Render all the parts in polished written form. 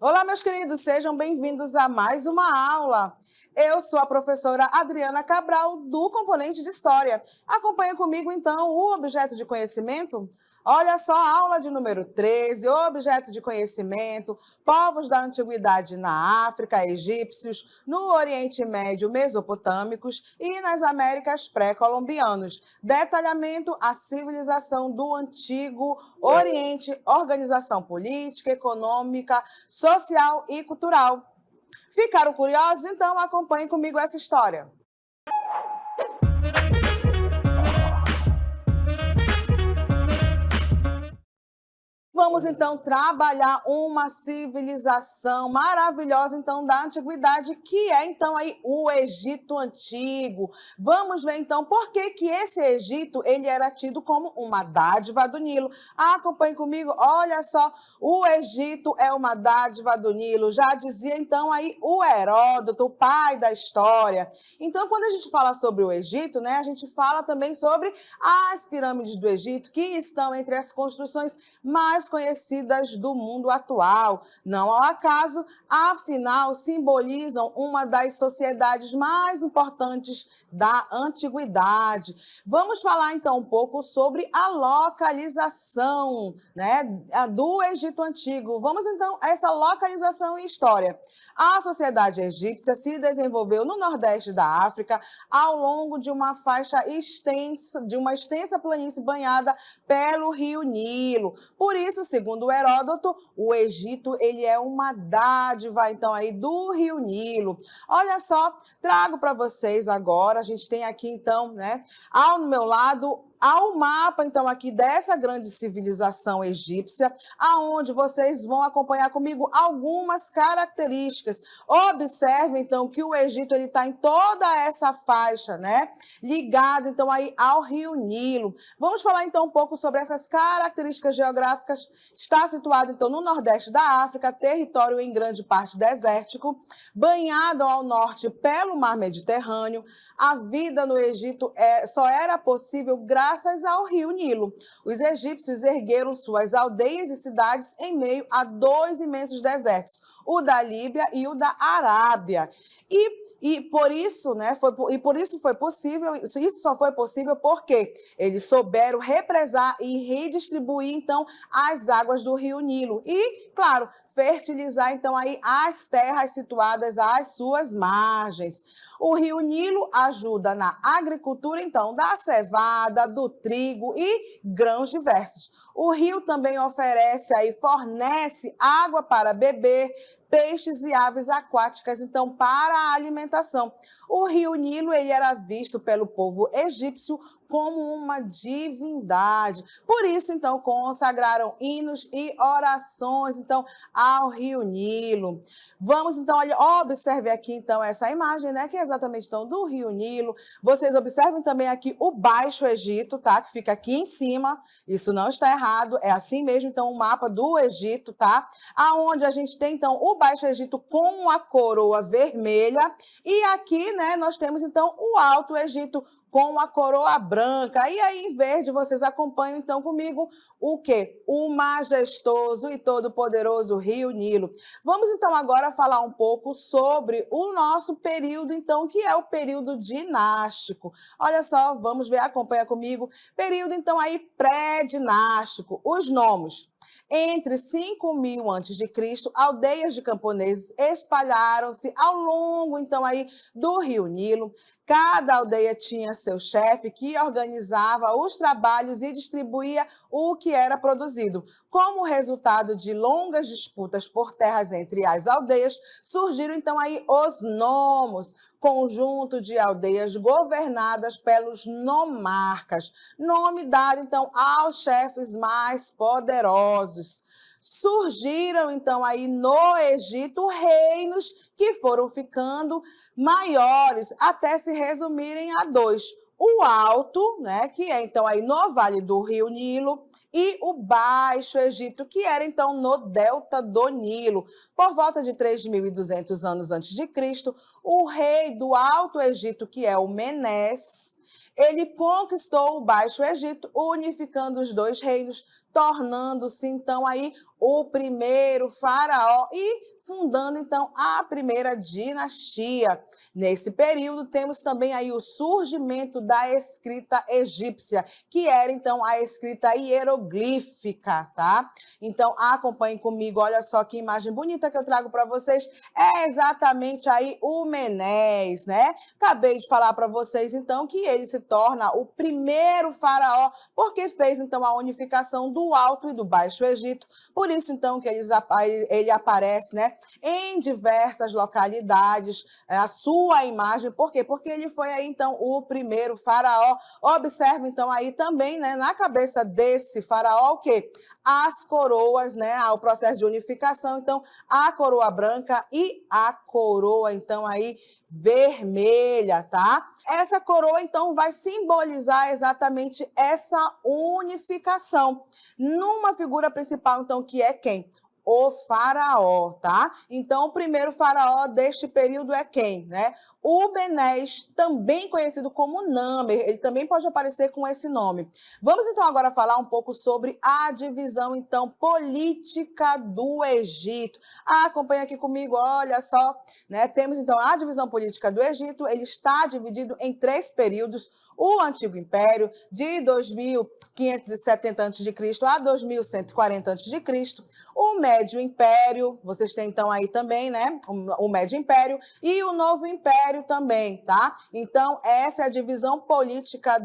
Olá, meus queridos, sejam bem-vindos a mais uma aula. Eu sou a professora Adriana Cabral, do componente de História. Acompanhe comigo, então, o objeto de conhecimento. Olha só a aula de número 13, objeto de conhecimento, povos da antiguidade na África, egípcios, no Oriente Médio, mesopotâmicos e nas Américas pré-colombianos. Detalhamento, a civilização do Antigo Oriente, organização política, econômica, social e cultural. Ficaram curiosos? Então acompanhem comigo essa história. Vamos então trabalhar uma civilização maravilhosa então da antiguidade, que é então aí o Egito Antigo. Vamos ver então por que que esse Egito ele era tido como uma dádiva do Nilo. Acompanhe comigo, olha só, o Egito é uma dádiva do Nilo. Já dizia então aí o Heródoto, o pai da história. Então quando a gente fala sobre o Egito, né, a gente fala também sobre as pirâmides do Egito, que estão entre as construções mais conhecidas do mundo atual. Não ao acaso, afinal, simbolizam uma das sociedades mais importantes da antiguidade. Vamos falar então um pouco sobre a localização, né, do Egito Antigo. Vamos então a essa localização e história. A sociedade egípcia se desenvolveu no nordeste da África ao longo de uma faixa extensa, de uma extensa planície banhada pelo rio Nilo. Por isso, segundo Heródoto, o Egito ele é uma dádiva então aí do rio Nilo. Olha só, trago para vocês agora, a gente tem aqui então, né, ao meu lado ao mapa, então, aqui dessa grande civilização egípcia, aonde vocês vão acompanhar comigo algumas características. Observe, então, que o Egito ele está em toda essa faixa, né? Ligado, então, aí ao rio Nilo. Vamos falar, então, um pouco sobre essas características geográficas. Está situado, então, no nordeste da África, território em grande parte desértico, banhado ao norte pelo mar Mediterrâneo. A vida no Egito só era possível graças ao rio Nilo. Os egípcios ergueram suas aldeias e cidades em meio a dois imensos desertos, o da Líbia e o da Arábia. E por isso, né, por isso foi possível, isso só foi possível porque eles souberam represar e redistribuir, então, as águas do rio Nilo. E, claro, fertilizar, então, aí as terras situadas às suas margens. O rio Nilo ajuda na agricultura, então, da cevada, do trigo e grãos diversos. O rio também fornece água para beber, peixes e aves aquáticas, então, para a alimentação. O rio Nilo ele era visto pelo povo egípcio como uma divindade. Por isso, então, consagraram hinos e orações, então, ao rio Nilo. Vamos, então, olha, observe aqui, então, essa imagem, né, que é exatamente, então, do rio Nilo. Vocês observem também aqui o Baixo Egito, tá, que fica aqui em cima. Isso não está errado, é assim mesmo, então, o mapa do Egito, tá? Aonde a gente tem, então, o Baixo Egito com a coroa vermelha e aqui, né, nós temos, então, o Alto Egito com a coroa branca. E aí, em verde, vocês acompanham, então, comigo o quê? O majestoso e todo-poderoso rio Nilo. Vamos, então, agora falar um pouco sobre o nosso período, então, que é o período dinástico. Olha só, vamos ver, acompanha comigo. Período, então, aí pré-dinástico. Os nomes. Entre 5.000 a.C., aldeias de camponeses espalharam-se ao longo, então, aí do rio Nilo. Cada aldeia tinha seu chefe que organizava os trabalhos e distribuía o que era produzido. Como resultado de longas disputas por terras entre as aldeias, surgiram então aí os nomos, conjunto de aldeias governadas pelos nomarcas, nome dado então aos chefes mais poderosos. Surgiram, então, aí no Egito reinos que foram ficando maiores até se resumirem a dois. O Alto, né, que é, então, aí no Vale do Rio Nilo, e o Baixo Egito, que era, então, no Delta do Nilo. Por volta de 3.200 anos antes de Cristo, o rei do Alto Egito, que é o Menes, ele conquistou o Baixo Egito, unificando os dois reinos, tornando-se então aí o primeiro faraó e fundando então a primeira dinastia. Nesse período temos também aí o surgimento da escrita egípcia, que era então a escrita hieroglífica, tá? Então acompanhem comigo, olha só que imagem bonita que eu trago para vocês, é exatamente aí o Menes, né? Acabei de falar para vocês então que ele se torna o primeiro faraó porque fez então a unificação do Alto e do Baixo Egito. Por isso então que ele aparece, né, em diversas localidades, a sua imagem, por quê? Porque ele foi aí então o primeiro faraó. Observe então aí também, né, na cabeça desse faraó o quê? As coroas, né, o processo de unificação, então a coroa branca e a coroa então aí vermelha, tá? Essa coroa então vai simbolizar exatamente essa unificação numa figura principal então que é quem? O faraó, tá? Então, o primeiro faraó deste período é quem, né? O Menes, também conhecido como Namer, ele também pode aparecer com esse nome. Vamos então agora falar um pouco sobre a divisão então política do Egito. Acompanha aqui comigo, olha só, né? Temos então a divisão política do Egito, ele está dividido em 3 períodos: o Antigo Império, de 2570 a.C. a 2140 a.C., o Médio Império, vocês têm então aí também, né, o Médio Império, e o Novo Império também, tá? Então, essa é a divisão política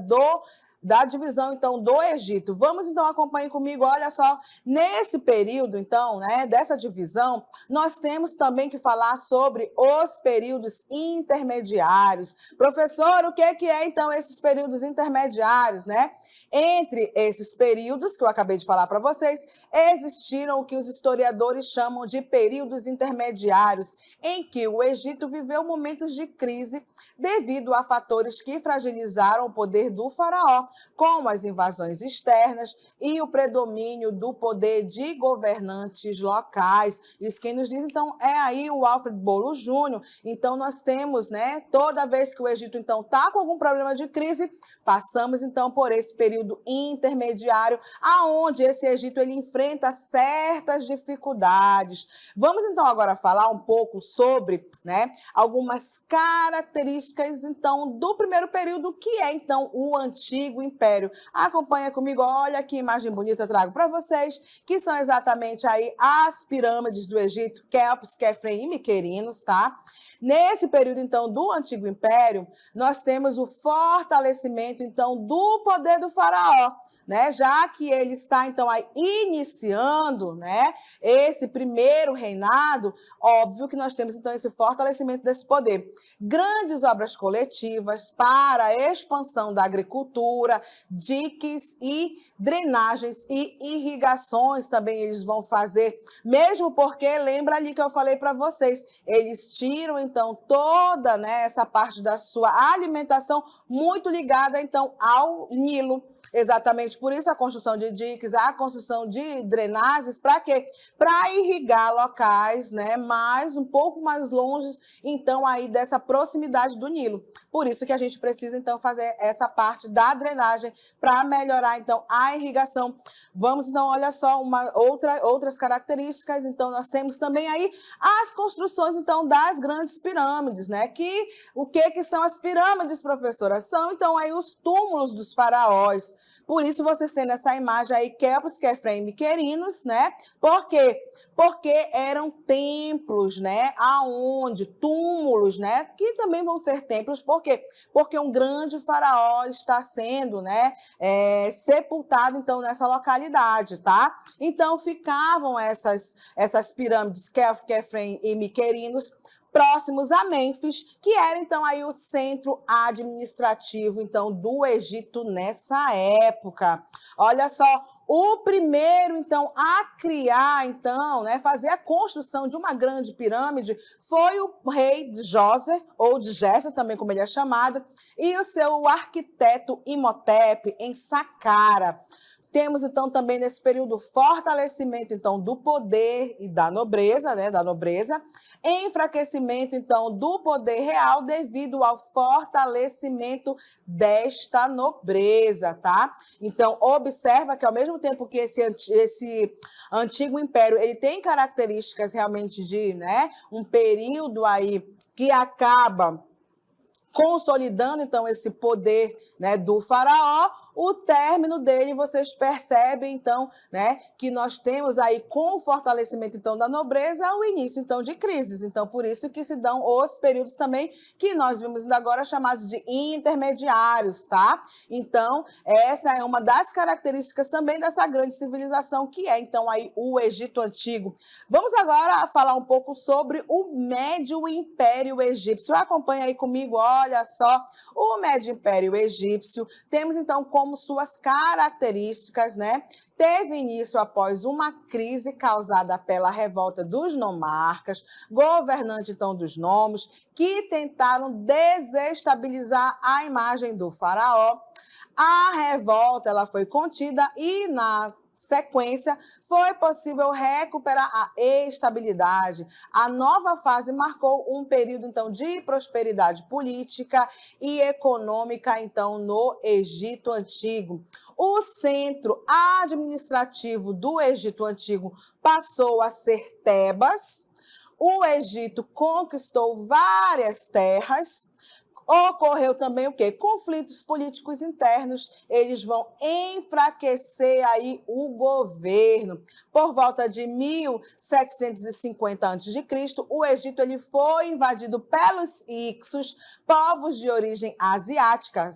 da divisão, então, do Egito. Vamos, então, acompanhe comigo, olha só, nesse período, então, né, dessa divisão, nós temos também que falar sobre os períodos intermediários. Professor, o que é, então, esses períodos intermediários, né? Entre esses períodos, que eu acabei de falar para vocês, existiram o que os historiadores chamam de períodos intermediários, em que o Egito viveu momentos de crise devido a fatores que fragilizaram o poder do faraó, como as invasões externas e o predomínio do poder de governantes locais. Isso quem nos diz, então, é aí o Alfred Bolo Júnior. Então, nós temos, né, toda vez que o Egito, então, está com algum problema de crise, passamos, então, por esse período intermediário, aonde esse Egito, ele enfrenta certas dificuldades. Vamos, então, agora falar um pouco sobre, né, algumas características, então, do primeiro período, que é, então, o Antigo Império. Acompanha comigo, olha que imagem bonita eu trago para vocês, que são exatamente aí as pirâmides do Egito, Quéops, Quefren e Miquerinos, tá? Nesse período, então, do Antigo Império, nós temos o fortalecimento, então, do poder do faraó, né? Já que ele está, então, aí iniciando, né, esse primeiro reinado, óbvio que nós temos, então, esse fortalecimento desse poder. Grandes obras coletivas para a expansão da agricultura, diques e drenagens e irrigações também eles vão fazer, mesmo porque, lembra ali que eu falei para vocês, eles tiram, então, toda, né, essa parte da sua alimentação muito ligada, então, ao Nilo. Exatamente por isso a construção de diques, a construção de drenagens, para quê? Para irrigar locais, né, um pouco mais longe, então, aí dessa proximidade do Nilo. Por isso que a gente precisa, então, fazer essa parte da drenagem para melhorar, então, a irrigação. Vamos, então, olha só, outras características. Então, nós temos também aí as construções, então, das grandes pirâmides, né? O que são as pirâmides, professora? São, então, aí os túmulos dos faraós. Por isso, vocês têm nessa imagem aí Quéops, Quefren e Miquerinos, né? Por quê? Porque eram templos, né? Aonde? Túmulos, né? Que também vão ser templos. Por quê? Porque um grande faraó está sendo, né, sepultado, então, nessa localidade, tá? Então, ficavam essas pirâmides, Quéops, Quefren e Miquerinos, próximos a Mênfis, que era, então, aí o centro administrativo, então, do Egito nessa época. Olha só, o primeiro, então, a criar, então, né, fazer a construção de uma grande pirâmide foi o rei Djoser, ou Djeser, também como ele é chamado, e o seu arquiteto Imhotep, em Saqqara. Temos, então, também nesse período fortalecimento, então, do poder e da nobreza, né, da nobreza, enfraquecimento, então, do poder real devido ao fortalecimento desta nobreza, tá? Então, observa que ao mesmo tempo que esse antigo império, ele tem características realmente de, né, um período aí que acaba consolidando, então, esse poder, né, do faraó, o término dele, vocês percebem, então, né, que nós temos aí, com o fortalecimento, então, da nobreza, o início, então, de crises. Então, por isso que se dão os períodos também, que nós vimos ainda agora, chamados de intermediários, tá? Então, essa é uma das características também dessa grande civilização, que é, então, aí, o Egito Antigo. Vamos agora falar um pouco sobre o Médio Império Egípcio. Acompanha aí comigo, olha só, o Médio Império Egípcio, temos então como suas características, né? Teve início após uma crise causada pela revolta dos nomarcas, governante então dos nomos, que tentaram desestabilizar a imagem do faraó. A revolta ela foi contida e na sequência, foi possível recuperar a estabilidade. A nova fase marcou um período, então, de prosperidade política e econômica, então, no Egito Antigo. O centro administrativo do Egito Antigo passou a ser Tebas. O Egito conquistou várias terras. Ocorreu também o quê? Conflitos políticos internos, eles vão enfraquecer aí o governo. Por volta de 1750 a.C., o Egito ele foi invadido pelos Hicsos, povos de origem asiática.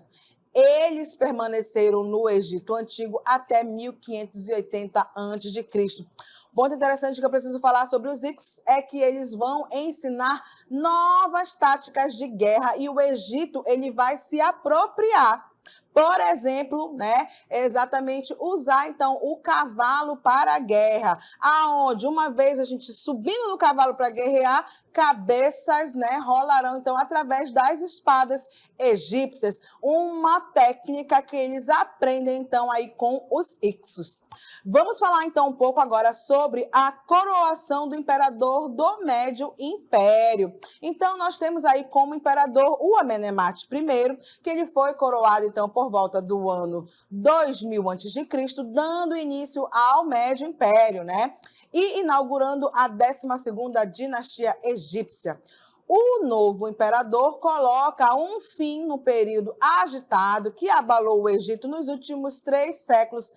Eles permaneceram no Egito Antigo até 1580 a.C. Ponto interessante que eu preciso falar sobre os Hicsos é que eles vão ensinar novas táticas de guerra e o Egito ele vai se apropriar. Por exemplo, né, exatamente usar então o cavalo para a guerra, aonde uma vez a gente subindo no cavalo para guerrear, cabeças, né, rolarão então através das espadas egípcias, uma técnica que eles aprendem então aí com os Hicsos. Vamos falar então um pouco agora sobre a coroação do imperador do Médio Império. Então nós temos aí como imperador o Amenemate I, que ele foi coroado então por volta do ano 2000 a.C., dando início ao Médio Império, né? E inaugurando a 12ª dinastia egípcia. O novo imperador coloca um fim no período agitado que abalou o Egito nos últimos 3 séculos,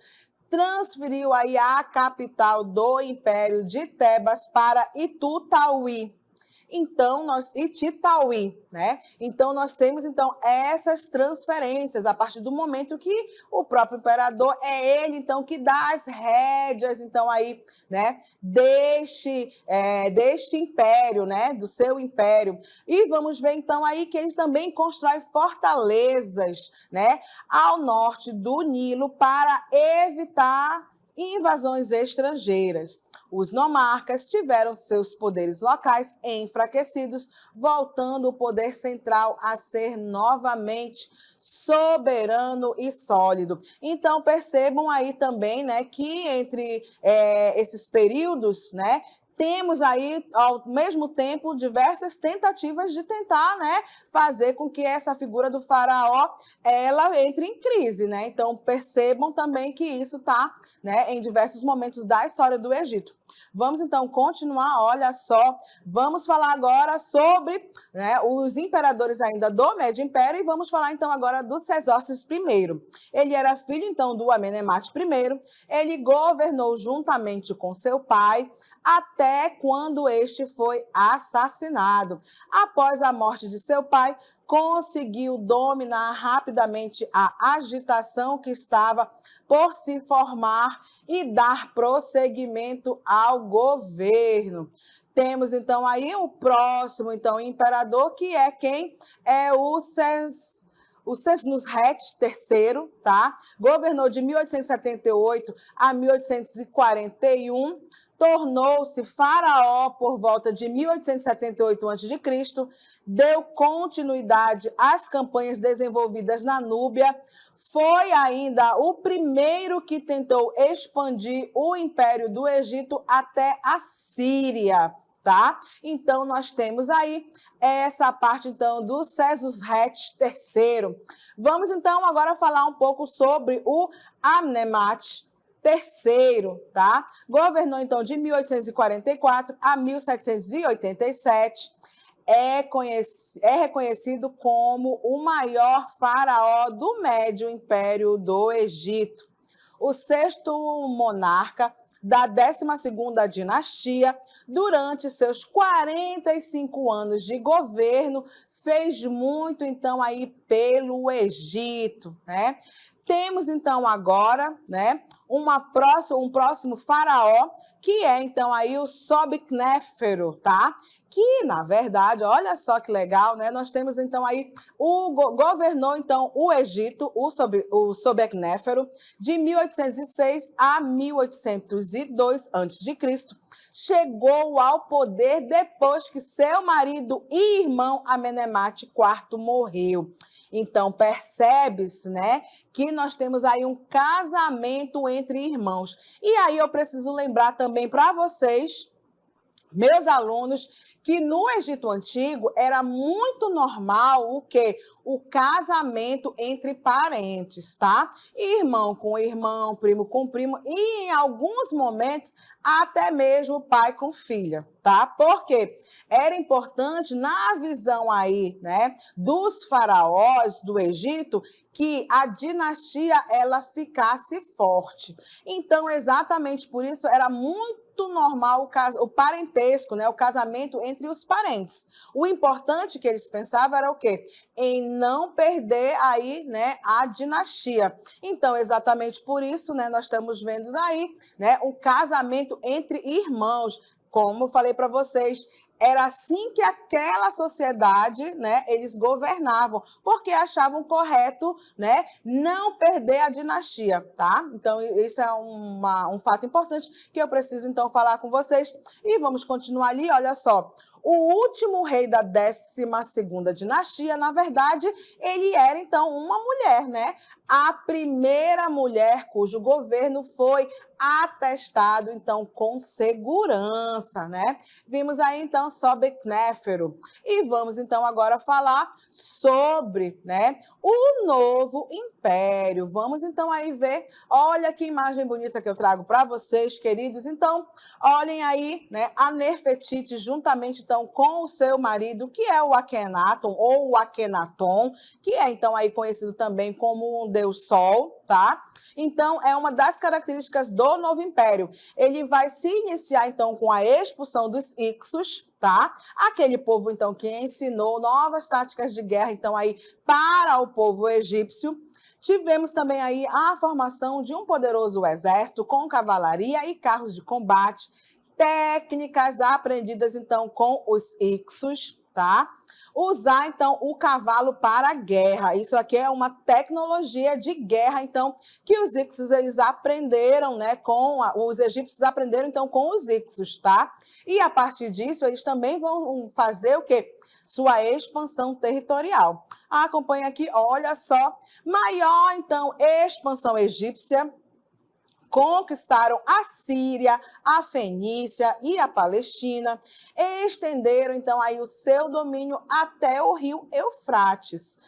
transferiu aí a capital do Império de Tebas para Itutauí. Então, Titauí, né? Então, nós temos, então, essas transferências a partir do momento que o próprio imperador é ele, então, que dá as rédeas, então, aí, né, deste império, né, do seu império. E vamos ver, então, aí que ele também constrói fortalezas, né, ao norte do Nilo para evitar invasões estrangeiras. Os nomarcas tiveram seus poderes locais enfraquecidos, voltando o poder central a ser novamente soberano e sólido. Então, percebam aí também, né, que entre esses períodos, né, temos aí, ao mesmo tempo, diversas tentativas de tentar, né, fazer com que essa figura do faraó, ela entre em crise, né? Então, percebam também que isso está, né, em diversos momentos da história do Egito. Vamos, então, continuar, olha só, vamos falar agora sobre, né, os imperadores ainda do Médio Império e vamos falar, então, agora do Sesostris I. Ele era filho, então, do Amenemate I, ele governou juntamente com seu pai, até quando este foi assassinado. Após a morte de seu pai, conseguiu dominar rapidamente a agitação que estava por se formar e dar prosseguimento ao governo. Temos, então, aí o próximo imperador, que é quem? É o Sesostris III, tá? Governou de 1878 a 1841, tornou-se faraó por volta de 1878 a.C., deu continuidade às campanhas desenvolvidas na Núbia, foi ainda o primeiro que tentou expandir o Império do Egito até a Síria, tá? Então, nós temos aí essa parte, então, do Sesostris III. Vamos, então, agora falar um pouco sobre o Amenemhat III, tá? Governou, então, de 1844 a 1787. É reconhecido como o maior faraó do Médio Império do Egito. O sexto monarca da 12ª dinastia, durante seus 45 anos de governo, fez muito, então, aí pelo Egito, né? Temos, então, agora, né, um próximo faraó, que é, então, aí o Sobeknéfero, tá? Que, na verdade, olha só que legal, né? Nós temos, então, aí, governou, então, o Egito, o Sobeknéfero, de 1806 a 1802 a.C., chegou ao poder depois que seu marido e irmão Amenemhat IV morreu. Então, percebe-se, né, que nós temos aí um casamento entre irmãos. E aí eu preciso lembrar também para vocês, meus alunos, que no Egito Antigo era muito normal o quê? O casamento entre parentes, tá? Irmão com irmão, primo com primo e, em alguns momentos, até mesmo pai com filha, tá? Porque era importante, na visão aí, né, dos faraós do Egito, que a dinastia, ela ficasse forte. Então, exatamente por isso, era muito normal o parentesco, né? O casamento entre os parentes. O importante que eles pensavam era o quê? Em não perder aí, né, a dinastia. Então, exatamente por isso, né, nós estamos vendo aí, né, um casamento entre irmãos. Como eu falei para vocês, era assim que aquela sociedade, né, eles governavam, porque achavam correto, né, não perder a dinastia, tá? Então, isso é um fato importante que eu preciso, então, falar com vocês. E vamos continuar ali, olha só. O último rei da 12ª dinastia, na verdade, ele era, então, uma mulher, né? A primeira mulher cujo governo foi atestado, então, com segurança, né? Vimos aí, então, Sobeknéfero. E vamos, então, agora falar sobre, né, o novo império. Vamos, então, aí ver, olha que imagem bonita que eu trago para vocês, queridos. Então, olhem aí, né, a Nefertiti, juntamente, então, com o seu marido, que é o Akhenaton, ou o Akhenaton, que é, então, aí conhecido também como um deus Sol, tá? Então, é uma das características do novo império. Ele vai se iniciar, então, com a expulsão dos Ixos, tá? Aquele povo, então, que ensinou novas táticas de guerra, então, aí, para o povo egípcio. Tivemos também aí a formação de um poderoso exército com cavalaria e carros de combate, técnicas aprendidas, então, com os Ixos, tá? Usar, então, o cavalo para a guerra. Isso aqui é uma tecnologia de guerra, então, que os Ixos, eles aprenderam, né, os egípcios aprenderam, então, com os Ixos, tá? E, a partir disso, eles também vão fazer o quê? Sua expansão territorial. Acompanha aqui, olha só, maior, então, expansão egípcia. Conquistaram a Síria, a Fenícia e a Palestina, estenderam, então, aí o seu domínio até o rio Eufrates.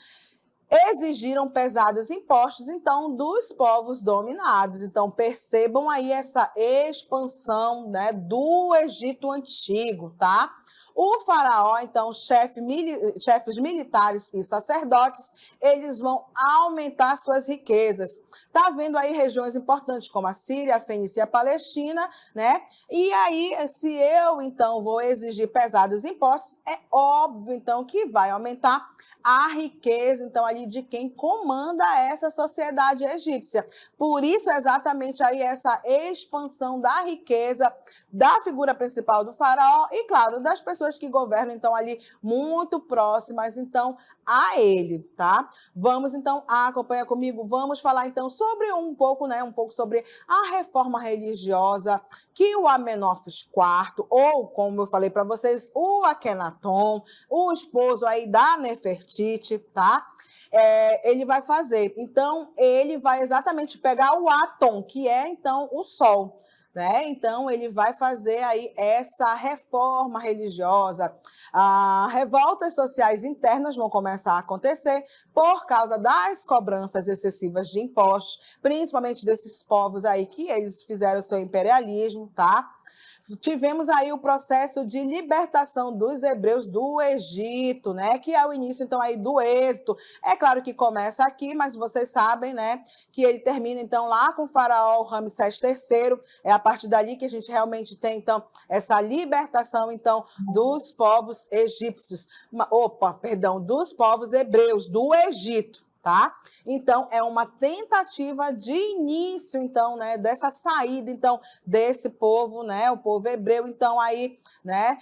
Exigiram pesados impostos, então, dos povos dominados. Então, percebam aí essa expansão, né, do Egito Antigo, tá? O faraó, então, chefes militares e sacerdotes, eles vão aumentar suas riquezas. Tá vendo aí regiões importantes como a Síria, a Fenícia e a Palestina, né? E aí, se eu, então, vou exigir pesados impostos, é óbvio, então, que vai aumentar a riqueza, então, ali de quem comanda essa sociedade egípcia. Por isso, exatamente aí essa expansão da riqueza da figura principal do faraó e, claro, das pessoas que governam, então, ali muito próximas, então, a ele, tá? Vamos, então, acompanha comigo, vamos falar, então, sobre um pouco, né, um pouco sobre a reforma religiosa que o Amenófis IV, ou, como eu falei para vocês, o Akenaton, o esposo aí da Nefertiti, tá? Ele vai fazer. Então, ele vai exatamente pegar o Atom, que é, então, o Sol, né? Então, ele vai fazer aí essa reforma religiosa. Revoltas sociais internas vão começar a acontecer por causa das cobranças excessivas de impostos, principalmente desses povos aí que eles fizeram o seu imperialismo, tá? Tivemos aí o processo de libertação dos hebreus do Egito, né? Que é o início, então, aí do êxodo. É claro que começa aqui, mas vocês sabem, né? Que ele termina, então, lá com o faraó Ramsés III. É a partir dali que a gente realmente tem, então, essa libertação, então, dos povos egípcios. Dos povos hebreus do Egito. Tá? Então, é uma tentativa de início, então, né, dessa saída, então, desse povo, né, o povo hebreu, então, aí, né,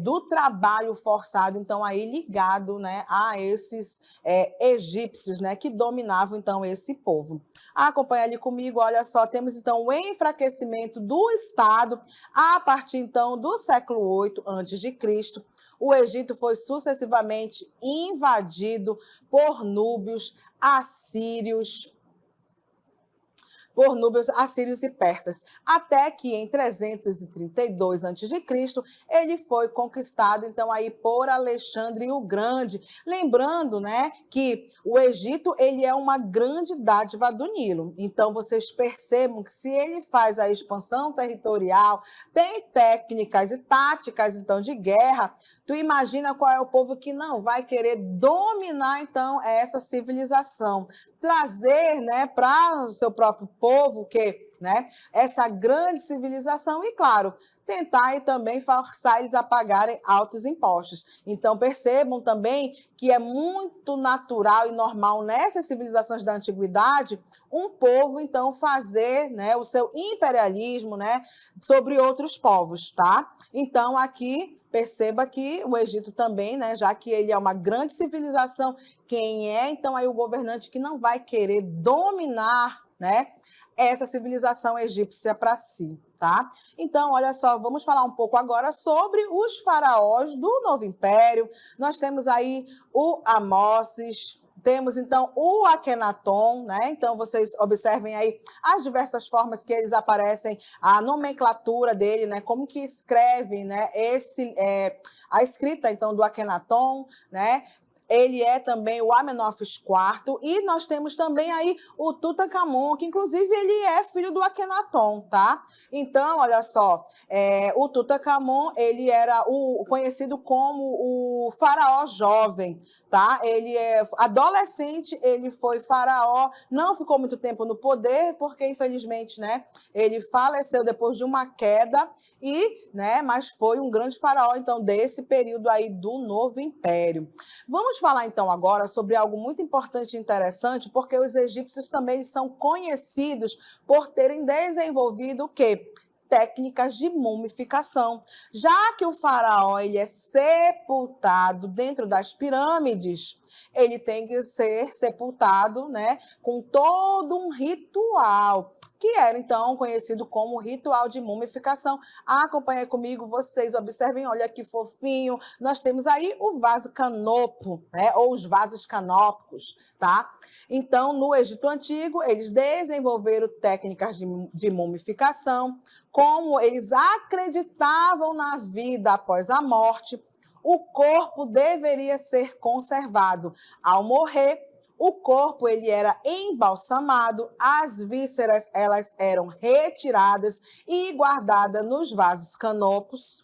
do trabalho forçado, então, aí, ligado, né, a esses egípcios, né, que dominavam, então, esse povo. Acompanha ali comigo, olha só, temos, então, o enfraquecimento do Estado a partir, então, do século 8 a.C., o Egito foi sucessivamente invadido por núbios, assírios e persas, até que em 332 a.C. ele foi conquistado, então, aí por Alexandre o Grande. Lembrando, né, que o Egito, ele é uma grande dádiva do Nilo. Então, vocês percebam que se ele faz a expansão territorial, tem técnicas e táticas, então, de guerra, tu imagina qual é o povo que não vai querer dominar, então, essa civilização, trazer, né, para o seu próprio povo que, né, essa grande civilização e, claro, tentar e também forçar eles a pagarem altos impostos. Então, percebam também que é muito natural e normal nessas civilizações da antiguidade um povo, então, fazer, né, o seu imperialismo, né, sobre outros povos, tá? Então, aqui perceba que o Egito também, né, já que ele é uma grande civilização, quem é então aí o governante que não vai querer dominar, né, essa civilização egípcia para si, tá? Então, olha só, vamos falar um pouco agora sobre os faraós do Novo Império. Nós temos aí o Amoses, temos, então, o Akenaton, né? Então, vocês observem aí as diversas formas que eles aparecem, a nomenclatura dele, né? Como que escreve, né? A escrita, então, do Akenaton, né? Ele é também o Amenófis IV, e nós temos também aí o Tutankhamon, que inclusive ele é filho do Akenaton, tá? Então, olha só, o Tutankhamon, ele era o conhecido como o faraó jovem, tá? Ele é adolescente, ele foi faraó, não ficou muito tempo no poder, porque infelizmente, né, ele faleceu depois de uma queda né, mas foi um grande faraó, então, desse período aí do Novo Império. Vamos falar, então, agora sobre algo muito importante e interessante, porque os egípcios também são conhecidos por terem desenvolvido o quê? Técnicas de mumificação. Já que o faraó ele é sepultado dentro das pirâmides, ele tem que ser sepultado, né, com todo um ritual, que era, então, conhecido como ritual de mumificação. Acompanhe comigo, vocês observem, olha que fofinho. Nós temos aí o vaso canopo, né, ou os vasos canópicos, tá? Então, no Egito Antigo, eles desenvolveram técnicas de mumificação, como eles acreditavam na vida após a morte. O corpo deveria ser conservado. Ao morrer, o corpo ele era embalsamado, as vísceras elas eram retiradas e guardadas nos vasos canopos.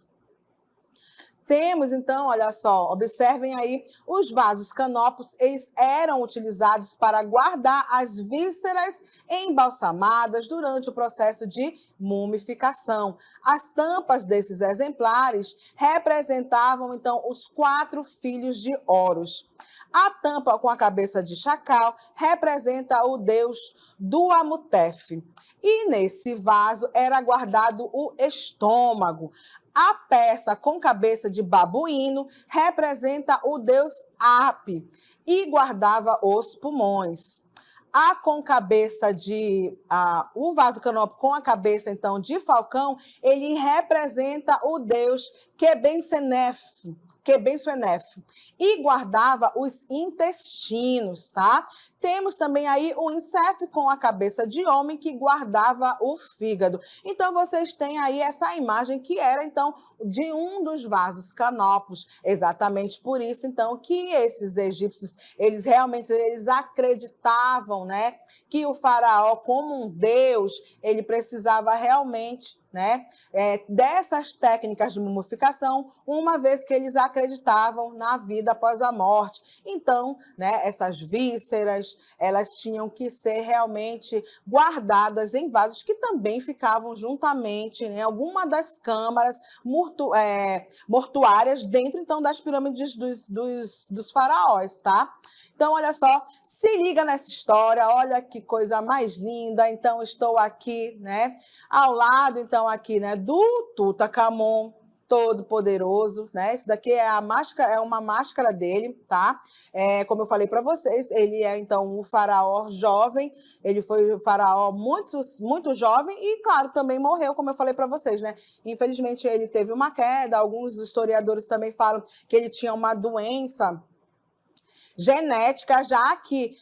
Temos, então, olha só, observem aí, os vasos canopos, eles eram utilizados para guardar as vísceras embalsamadas durante o processo de mumificação. As tampas desses exemplares representavam, então, os 4 filhos de Horus. A tampa com a cabeça de chacal representa o deus do Amutef. E nesse vaso era guardado o estômago. A peça com cabeça de babuíno representa o deus Ape e guardava os pulmões. O vaso canônico com a cabeça, então, de falcão, ele representa o deus Quebensenef, e guardava os intestinos, tá? Temos também aí o Insef com a cabeça de homem que guardava o fígado. Então, vocês têm aí essa imagem que era, então, de um dos vasos canopos. Exatamente por isso, então, que esses egípcios, eles acreditavam, né, que o faraó, como um deus, ele precisava realmente, né, dessas técnicas de mumificação, uma vez que eles acreditavam na vida após a morte. Então, né, essas vísceras, elas tinham que ser realmente guardadas em vasos que também ficavam juntamente em alguma das câmaras mortuárias dentro, então, das pirâmides dos faraós, tá? Então, olha só, se liga nessa história, olha que coisa mais linda. Então, estou aqui, né, ao lado, então, aqui, né, do Tutankhamon, todo-poderoso, né? Isso daqui é a máscara, é uma máscara dele, tá? Como eu falei para vocês, ele é, então, o faraó jovem, ele foi o faraó muito, muito jovem e, claro, também morreu, como eu falei para vocês, né? Infelizmente, ele teve uma queda, alguns historiadores também falam que ele tinha uma doença genética, já que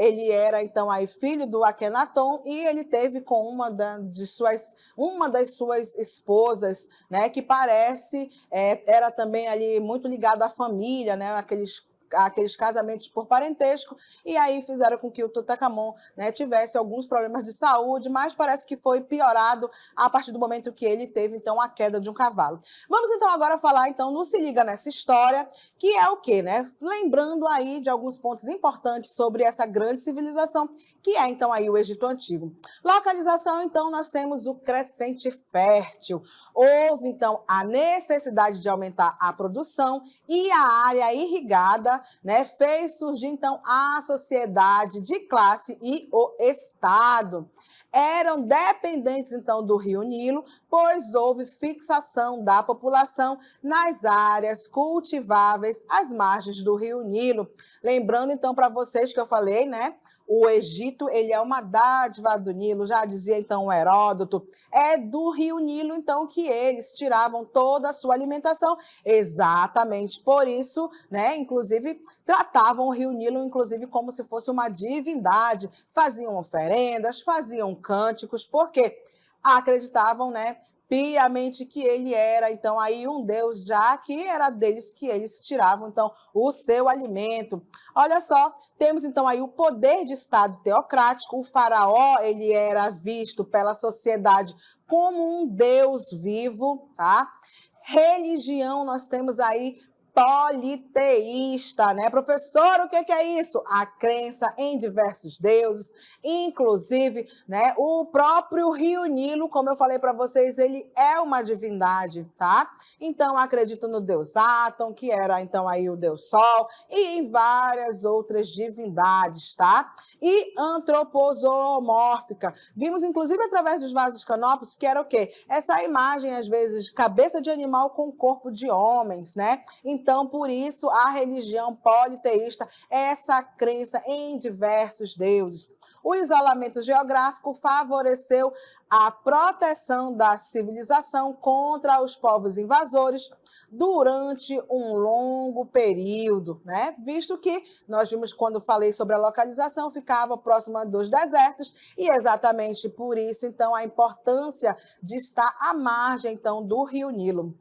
ele era, então, aí filho do Akenaton e ele teve com uma das suas esposas, né, que parece era também ali muito ligada à família, né, aqueles casamentos por parentesco, e aí fizeram com que o Tutankhamon, né, tivesse alguns problemas de saúde, mas parece que foi piorado a partir do momento que ele teve, então, a queda de um cavalo. Vamos, então, agora falar, então, no Se Liga Nessa História, que é o quê, né? Lembrando aí de alguns pontos importantes sobre essa grande civilização, que é, então, aí o Egito Antigo. Localização, então, nós temos o crescente fértil. Houve, então, a necessidade de aumentar a produção e a área irrigada, né, fez surgir, então, a sociedade de classe e o Estado. Eram dependentes, então, do Rio Nilo, pois houve fixação da população nas áreas cultiváveis às margens do Rio Nilo. Lembrando, então, para vocês que eu falei, né, o Egito, ele é uma dádiva do Nilo, já dizia então o Heródoto, é do Rio Nilo então que eles tiravam toda a sua alimentação, exatamente por isso, né, inclusive tratavam o Rio Nilo inclusive como se fosse uma divindade, faziam oferendas, faziam cânticos, porque acreditavam, né, piamente que ele era, então, aí um deus, já que era deles que eles tiravam, então, o seu alimento. Olha só, temos, então, aí o poder de Estado teocrático. O faraó, ele era visto pela sociedade como um deus vivo, tá? Religião, nós temos aí politeísta, né? Professor, o que é isso? A crença em diversos deuses, inclusive, né, o próprio Rio Nilo, como eu falei para vocês, ele é uma divindade, tá? Então, acredito no deus Atom, que era, então, aí o deus Sol, e em várias outras divindades, tá? E antroposomórfica. Vimos, inclusive, através dos vasos canopos, que era o quê? Essa imagem, às vezes, cabeça de animal com corpo de homens, né? Então, por isso, a religião politeísta é essa crença em diversos deuses. O isolamento geográfico favoreceu a proteção da civilização contra os povos invasores durante um longo período, né? Visto que nós vimos quando falei sobre a localização, ficava próxima dos desertos e exatamente por isso, então, a importância de estar à margem, então, do Rio Nilo.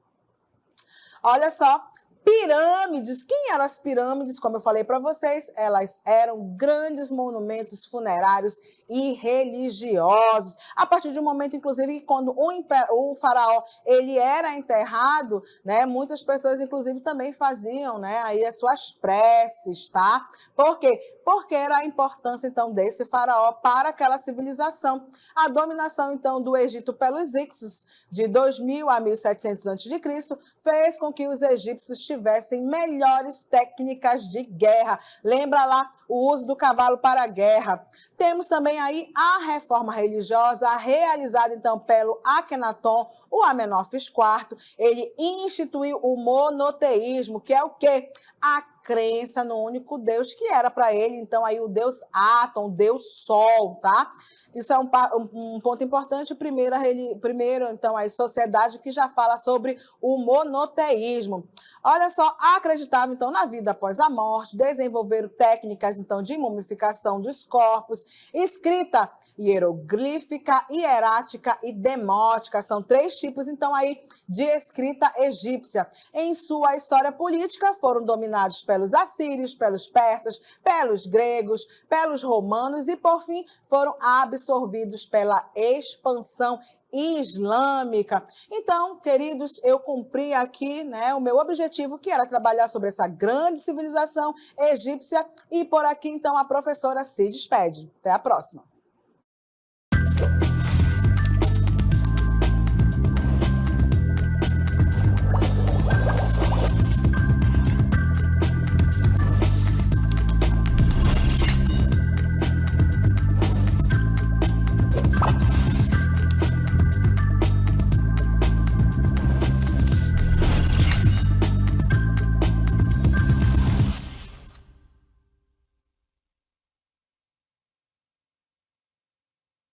Olha só, Pirâmides. Quem eram as pirâmides? Como eu falei para vocês, elas eram grandes monumentos funerários e religiosos. A partir de um momento, inclusive, quando o faraó ele era enterrado, né, muitas pessoas, inclusive, também faziam, né, aí as suas preces, tá? Por quê? Porque era a importância, então, desse faraó para aquela civilização. A dominação, então, do Egito pelos Hicsos, de 2000 a 1700 a.C., fez com que os egípcios tivessem melhores técnicas de guerra. Lembra lá o uso do cavalo para a guerra. Temos também aí a reforma religiosa realizada então pelo Akenaton, o Amenófis IV. Ele instituiu o monoteísmo, que é o quê? A crença no único Deus, que era para ele então aí o Deus Atom, o Deus Sol, tá? Isso é um ponto importante. Primeiro, então, a sociedade que já fala sobre o monoteísmo. Olha só, acreditavam, então, na vida após a morte, desenvolveram técnicas, então, de mumificação dos corpos, escrita hieroglífica, hierática e demótica. São 3 tipos, então, aí, de escrita egípcia. Em sua história política, foram dominados pelos assírios, pelos persas, pelos gregos, pelos romanos e, por fim, foram absorvidos pela expansão islâmica. Então, queridos, eu cumpri aqui, né, o meu objetivo, que era trabalhar sobre essa grande civilização egípcia, e por aqui, então, a professora se despede. Até a próxima.